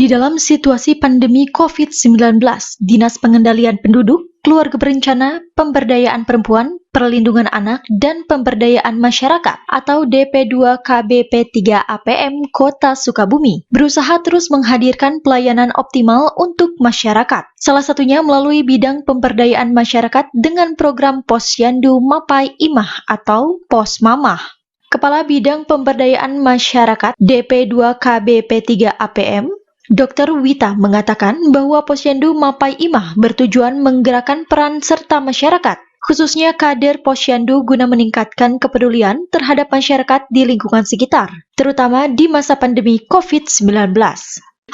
Di dalam situasi pandemi COVID-19, Dinas Pengendalian Penduduk, Keluarga Berencana, Pemberdayaan Perempuan, Perlindungan Anak, dan Pemberdayaan Masyarakat atau DP2KBP3APM Kota Sukabumi berusaha terus menghadirkan pelayanan optimal untuk masyarakat. Salah satunya melalui bidang pemberdayaan masyarakat dengan program Posyandu Mapai Imah atau Posmamah. Kepala Bidang Pemberdayaan Masyarakat DP2KBP3APM Dr. Wita mengatakan bahwa Posyandu Mapai Imah bertujuan menggerakkan peran serta masyarakat, khususnya kader Posyandu guna meningkatkan kepedulian terhadap masyarakat di lingkungan sekitar, terutama di masa pandemi COVID-19.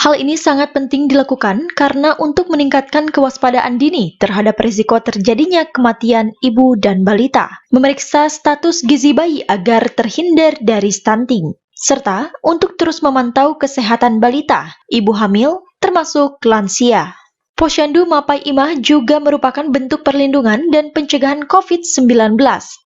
Hal ini sangat penting dilakukan karena untuk meningkatkan kewaspadaan dini terhadap risiko terjadinya kematian ibu dan balita, memeriksa status gizi bayi agar terhindar dari stunting, serta untuk terus memantau kesehatan balita, ibu hamil, termasuk lansia. Posyandu Mapai Imah juga merupakan bentuk perlindungan dan pencegahan COVID-19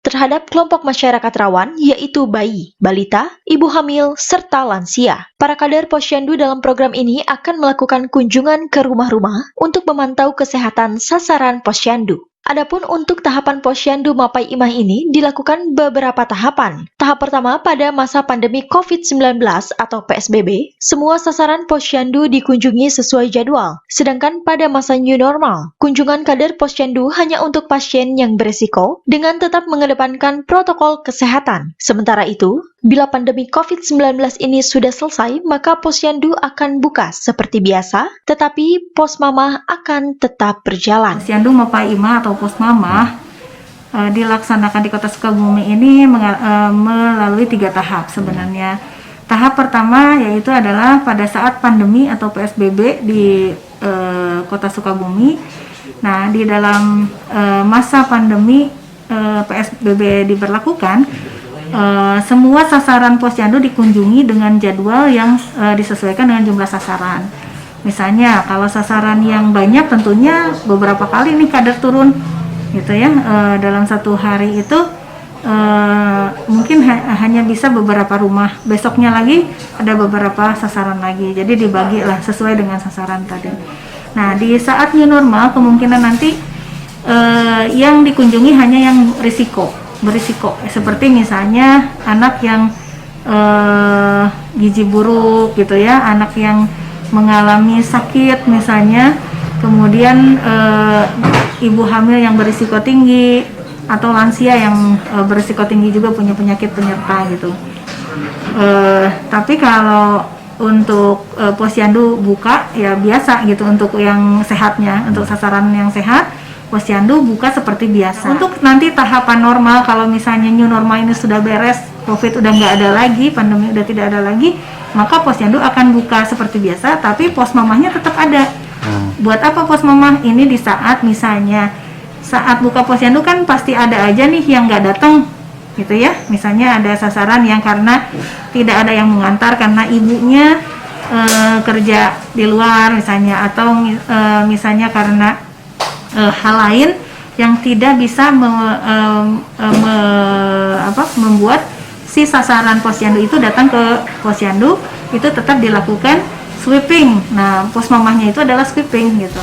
terhadap kelompok masyarakat rawan, yaitu bayi, balita, ibu hamil, serta lansia. Para kader Posyandu dalam program ini akan melakukan kunjungan ke rumah-rumah untuk memantau kesehatan sasaran Posyandu. Adapun untuk tahapan Posyandu Mapai Imah ini dilakukan beberapa tahapan. Tahap pertama pada masa pandemi COVID-19 atau PSBB, semua sasaran Posyandu dikunjungi sesuai jadwal. Sedangkan pada masa new normal, kunjungan kader Posyandu hanya untuk pasien yang berisiko dengan tetap mengedepankan protokol kesehatan. Sementara itu, bila pandemi COVID-19 ini sudah selesai, maka Posyandu akan buka seperti biasa, tetapi Posmamah akan tetap berjalan. Posyandu Mapai Imah atau Posmamah dilaksanakan di Kota Sukabumi ini melalui 3 tahap sebenarnya. Tahap pertama yaitu adalah pada saat pandemi atau PSBB di Kota Sukabumi. Nah, di dalam masa pandemi PSBB diberlakukan, semua sasaran Posyandu dikunjungi dengan jadwal yang disesuaikan dengan jumlah sasaran. Misalnya kalau sasaran yang banyak tentunya beberapa kali nih kader turun gitu ya, dalam satu hari itu mungkin hanya bisa beberapa rumah, besoknya lagi ada beberapa sasaran lagi, jadi dibagilah sesuai dengan sasaran tadi. Nah, di saat new normal kemungkinan nanti yang dikunjungi hanya yang berisiko, seperti misalnya anak yang gizi buruk gitu ya, anak yang mengalami sakit misalnya, kemudian ibu hamil yang berisiko tinggi, atau lansia yang berisiko tinggi juga punya penyakit penyerta gitu. Tapi kalau untuk Posyandu buka ya biasa gitu, untuk yang sehatnya, untuk sasaran yang sehat, Posyandu buka seperti biasa. Untuk nanti tahapan normal, kalau misalnya new normal ini sudah beres, COVID udah nggak ada lagi, pandemi udah tidak ada lagi, maka Posyandu akan buka seperti biasa, tapi Posmamahnya tetap ada. Buat apa Posmamah? Ini di saat misalnya saat buka Posyandu kan pasti ada aja nih yang nggak datang gitu ya. Misalnya ada sasaran yang karena tidak ada yang mengantar karena ibunya kerja di luar misalnya, atau misalnya karena hal lain yang tidak bisa membuat si sasaran Posyandu itu datang ke Posyandu, itu tetap dilakukan sweeping. Nah, Posmamahnya itu adalah sweeping gitu.